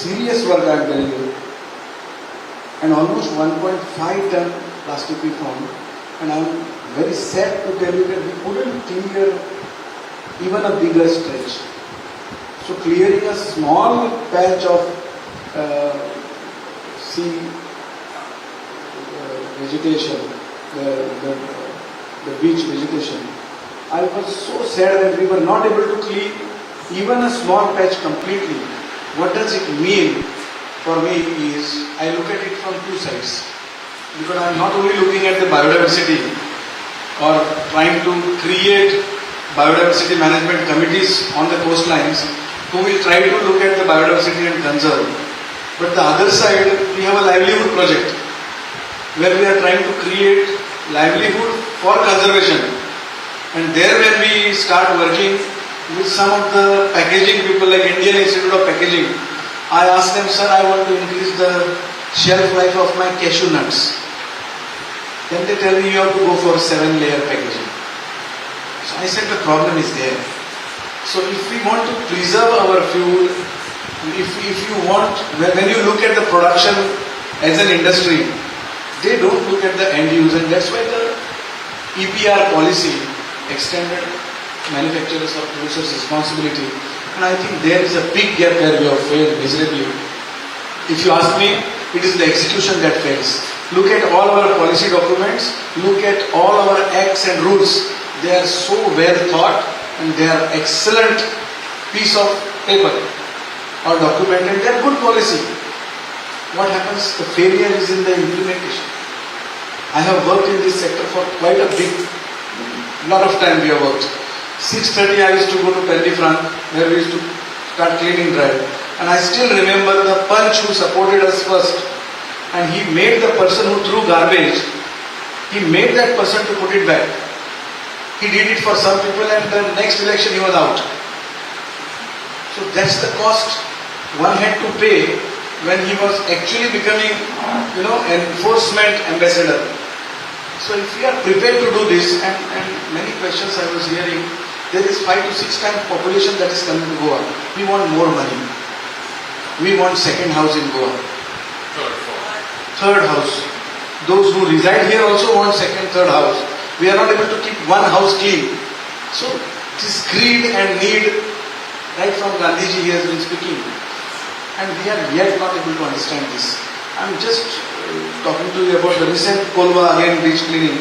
serious work I am telling you. And almost 1.5 ton plastic we found. And I am very sad to tell you that we couldn't clear even a bigger stretch. So clearing a small patch of sea vegetation, the beach vegetation, I was so sad that we were not able to clean even a small patch completely. What does it mean for me is, I look at it from two sides. Because I am not only looking at the biodiversity or trying to create biodiversity management committees on the coastlines who will try to look at the biodiversity and conserve. But the other side, we have a livelihood project where we are trying to create livelihood for conservation. And there when we start working with some of the packaging people like Indian Institute of Packaging, I asked them, sir, I want to increase the shelf life of my cashew nuts. Then they tell me you have to go for 7-layer packaging. So I said the problem is there. So if we want to preserve our fuel, if you want, when you look at the production as an industry, they don't look at the end user. And that's why the EPR policy, extended manufacturers or producers responsibility, and I think there is a big gap where we have failed miserably. If you ask me, it is the execution that fails. Look at all our policy documents, look at all our acts and rules. They are so well thought and they are excellent piece of paper or documented. They are good policy. What happens? The failure is in the implementation. I have worked in this sector for quite a big lot of time we have worked. 6:30 I used to go to Peltifran where we used to start cleaning drive. And I still remember the punch who supported us first. And he made the person who threw garbage, he made that person to put it back. He did it for some people and the next election he was out. So that's the cost one had to pay when he was actually becoming, enforcement ambassador. So if we are prepared to do this, and many questions I was hearing, there is 5 to 6 times population that is coming to Goa. We want more money. We want second house in Goa. Third house. Those who reside here also want second, third house. We are not able to keep one house clean. So this greed and need, right from Gandhiji he has been speaking. And we are yet not able to understand this. I am just talking to you about the recent Kolwa again beach cleaning.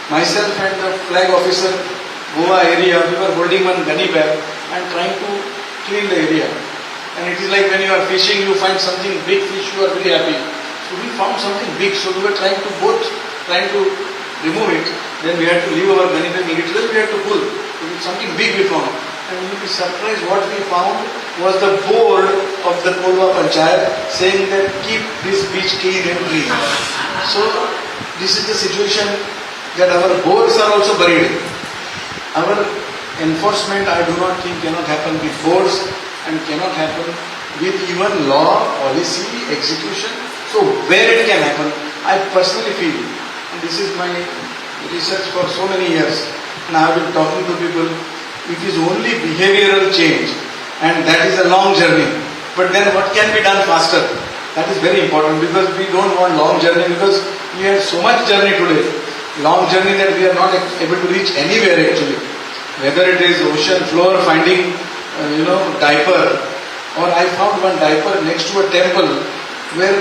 Myself and the flag officer, Goa area, we were holding one gunny bag and trying to clean the area. And it is like when you are fishing, you find something big fish, you are very happy. So we found something big, so we were trying to remove it. Then we had to leave our gunny bag literally, we had to pull. So something big we found. And you will be surprised what we found was the board of the Kolwa Panchayat saying that keep this beach clean and green. So this is the situation that our boards are also buried. Our enforcement I do not think cannot happen with boards and cannot happen with even law, policy, execution. So where it can happen, I personally feel, and this is my research for so many years, and I have been talking to people, it is only behavioral change and that is a long journey. But then what can be done faster? That is very important because we don't want long journey because we have so much journey today. Long journey that we are not able to reach anywhere actually. Whether it is ocean floor finding, diaper, or I found one diaper next to a temple where,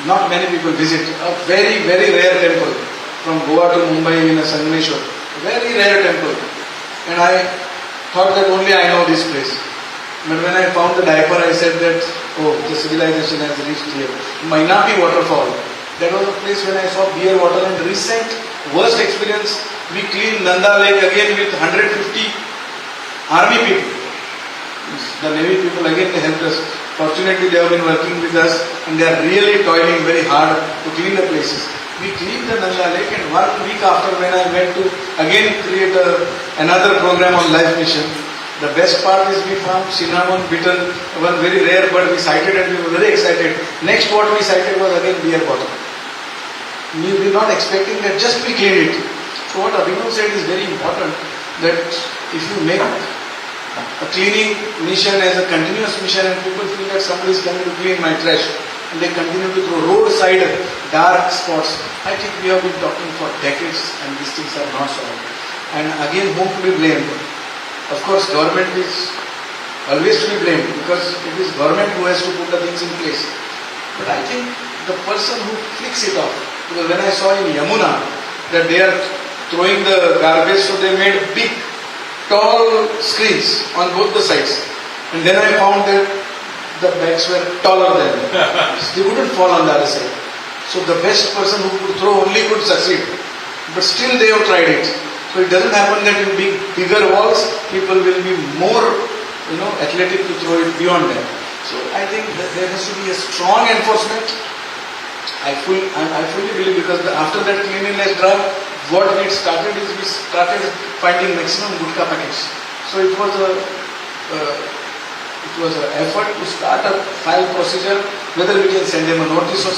not many people visit. A very, very rare temple from Goa to Mumbai in a Sangameshwar. Very rare temple. And I thought that only I know this place. But when I found the diaper, I said that, the civilization has reached here. Mainapi waterfall. That was a place when I saw beer water, and recent worst experience, we cleaned Nanda Lake again with 150 army people. The Navy people again they helped us. Fortunately they have been working with us and they are really toiling very hard to clean the places. We cleaned the Nanda Lake and 1 week after when I went to again create another program on life mission, the best part is we found cinnamon beetle, one very rare bird we sighted and we were very excited. Next what we sighted was again beer bottle. We were not expecting that, just we cleaned it. So what Abhinav said is very important, that if you make a cleaning mission as a continuous mission, and people feel that somebody is coming to clean my trash, and they continue to throw roadside dark spots. I think we have been talking for decades, and these things are not solved. And again, whom to be blamed? Of course, government is always to be blamed, because it is government who has to put the things in place. But I think the person who flicks it off, because when I saw in Yamuna that they are throwing the garbage, so they made big, tall screens on both the sides. And then I found that the bags were taller than them. They wouldn't fall on the other side. So the best person who could throw only could succeed. But still they have tried it. So it doesn't happen that in bigger walls, people will be more, athletic to throw it beyond them. So I think that there has to be a strong enforcement. I fully believe, because after that cleanliness drive, what we started is we started finding maximum gutka packets. So it was an effort to start a file procedure, whether we can send them a notice or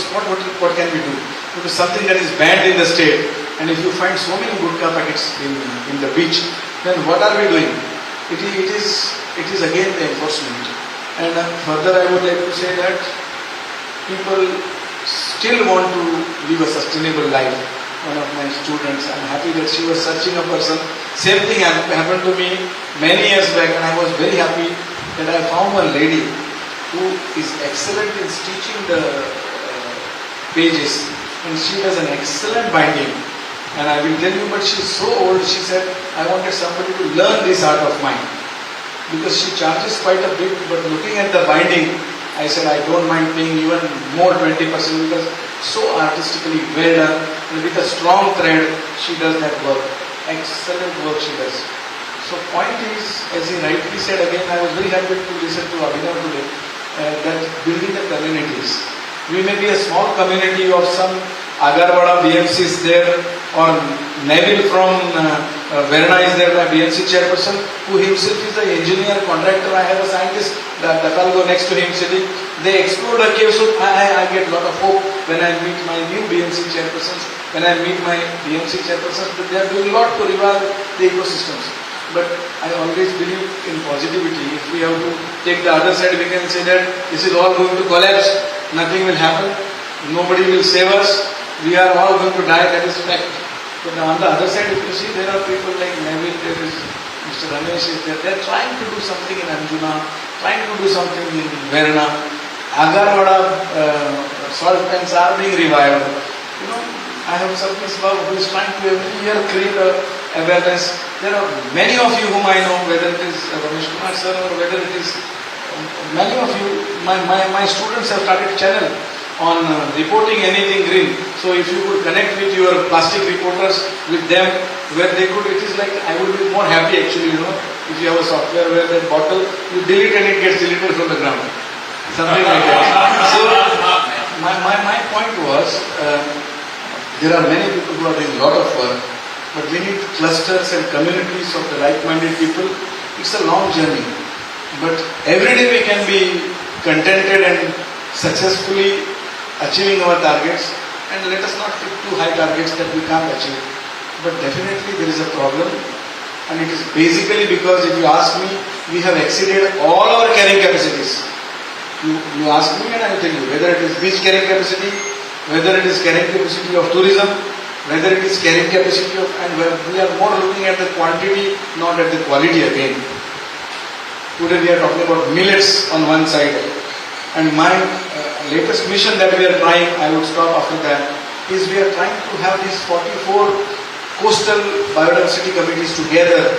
what can we do. It is something that is banned in the state, and if you find so many gutka packets in the beach, then what are we doing? It is again the enforcement. And further I would like to say that people still want to live a sustainable life. One of my students, I'm happy that she was searching a person. Same thing happened to me many years back, and I was very happy that I found a lady who is excellent in stitching the pages, and she does an excellent binding. And I will tell you, but she's so old, she said, I wanted somebody to learn this art of mine, because she charges quite a bit, but looking at the binding, I said, I don't mind paying even more 20%, because so artistically well done, and with a strong thread, she does that work. Excellent work she does. So point is, as he rightly said again, I was very happy to listen to Abhinav today, that building the communities. We may be a small community of some Agarwada BMCs there, or Neville from Verna is there, my BMC chairperson, who himself is an engineer, contractor. I have a scientist, Dakalgo next to him sitting. They explored a cave, so I get a lot of hope when I meet my new BMC chairpersons, when I meet my BMC chairpersons, that they are doing a lot to revive the ecosystems. But I always believe in positivity. If we have to take the other side, we can say that this is all going to collapse, nothing will happen, nobody will save us, we are all going to die, that is fact. But on the other side, if you see, there are people like Neville, there is Mr. Ramesh is there, they are trying to do something in Anjuna, trying to do something in Verna. Agarwada salt pans are being revived. I have Sarkis Babu who is trying to every year create awareness. There are many of you whom I know, whether it is Ramesh Kumar sir or whether it is many of you, my students have started a channel on reporting anything green. So if you could connect with your plastic reporters with them, where they could, it is like, I would be more happy actually, if you have a software where that bottle, you delete and it gets deleted from the ground. Something like that. So my point was, there are many people who are doing a lot of work, but we need clusters and communities of the like-minded people. It's a long journey, but every day we can be contented and successfully achieving our targets, and let us not take too high targets that we can't achieve. But definitely there is a problem, and it is basically because, if you ask me, we have exceeded all our carrying capacities. You ask me and I will tell you, whether it is beach carrying capacity, whether it is carrying capacity of tourism, whether it is carrying capacity of, and we are more looking at the quantity, not at the quality again. Today we are talking about millets on one side, and my latest mission that we are trying, I would stop after that, is we are trying to have these 44 coastal biodiversity committees together,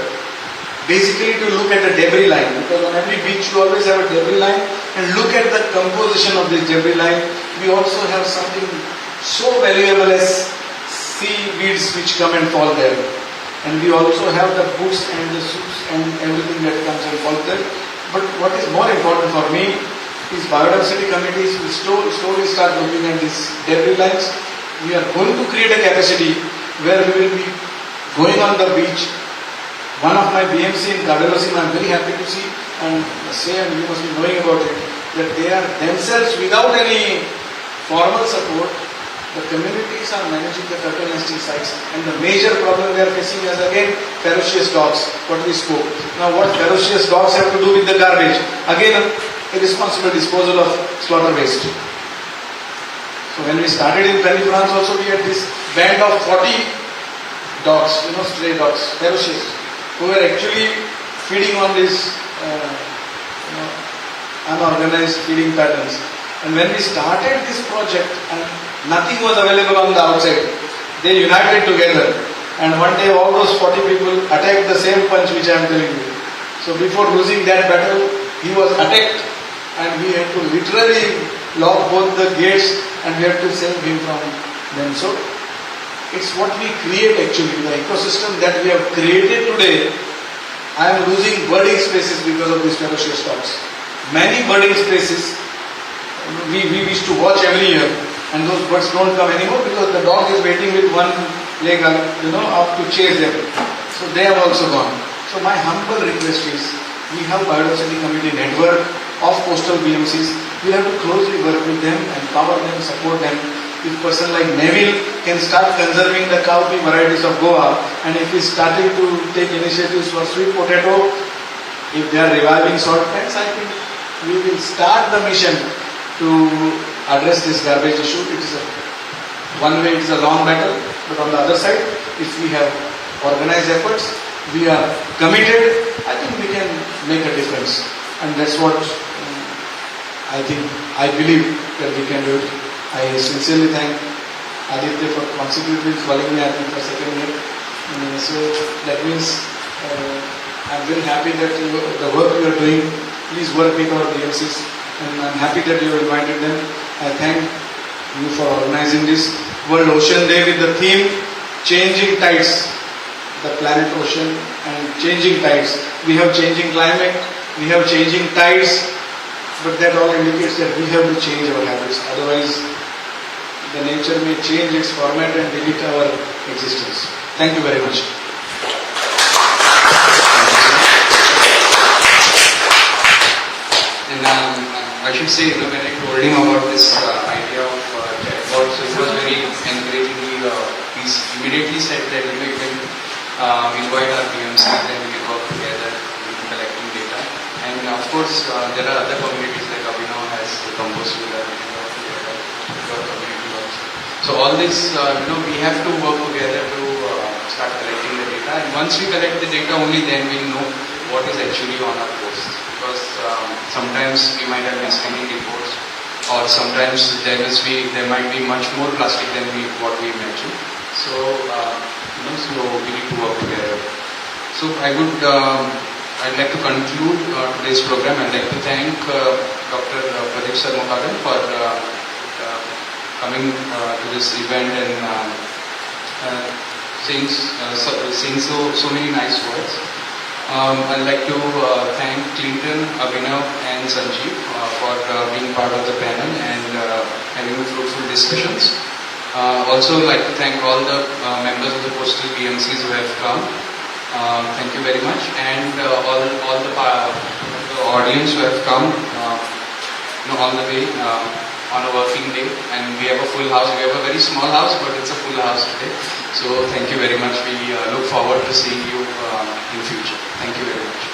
basically to look at the debris line, because on every beach you always have a debris line, and look at the composition of this debris line. We also have something so valuable as seaweeds which come and fall there, and we also have the boots and the suits and everything that comes and falls there. But what is more important for me is biodiversity committees will slowly start looking at these debris lines. We are going to create a capacity where we will be going on the beach. One of my BMC in Kadalosim, I am very happy to see and say, and you must be knowing about it, that they are themselves, without any formal support, The communities are managing the turtle nesting sites, and the major problem we are facing is again ferocious dogs, what we spoke. Now what ferocious dogs have to do with the garbage? Again, irresponsible disposal of slaughter waste. So when we started in Penny France also, we had this band of 40 dogs, stray dogs, ferocious, who were actually feeding on these unorganized feeding patterns. And when we started this project and nothing was available on the outside, they united together. And one day all those 40 people attacked the same punch which I am telling you. So before losing that battle, he was attacked and we had to literally lock both the gates and we had to save him from them. So it's what we create actually, the ecosystem that we have created today. I am losing birding spaces because of these ferocious dogs. Many birding spaces we used to watch every year, and those birds don't come anymore because the dog is waiting with one leg up to chase them. So they have also gone. So my humble request is, we have biodiversity committee network of coastal BMCs. We have to closely work with them, empower them, support them. If a person like Neville can start conserving the cowpea varieties of Goa, and if he's starting to take initiatives for sweet potato, if they are reviving salt pans, I think we will start the mission to address this garbage issue. It is one way it is a long battle, but on the other side, if we have organized efforts, we are committed, I think we can make a difference. And that's what I believe that we can do it. I sincerely thank Aditya for consecutively following me, I think, for second year. So that means I'm very happy that the work you are doing, please work with our DMCs. And I'm happy that you invited them. I thank you for organizing this World Ocean Day with the theme Changing Tides. The planet ocean and changing tides. We have changing climate, we have changing tides, but that all indicates that we have to change our habits. Otherwise, the nature may change its format and delete our existence. Thank you very much. And I should say, when I told him about this idea of chatbot, so it was very encouraging. He immediately said that you can invite our BMC and then we can work together in collecting data. And of course, there are other communities like Abhinav has the compost villa, we can work together, your community also. So all this, we have to work together to start collecting the data. And once we collect the data, only then we know what is actually on our post. Because sometimes we might have misleading reports, or sometimes there might be much more plastic than what we mentioned. So, so we need to work together. So I'd like to conclude today's program. I'd like to thank Dr. Pradeep Sarmakaran for coming to this event and saying so many nice words. I'd like to thank Clinton, Abhinav and Sanjeev for being part of the panel and having fruitful discussions. Also like to thank all the members of the coastal BMCs who have come. Thank you very much, and all the audience who have come all the way on a working day. And we have a full house. We have a very small house, but it's a full house today. So thank you very much. We look forward to seeing you in future. Thank you very much.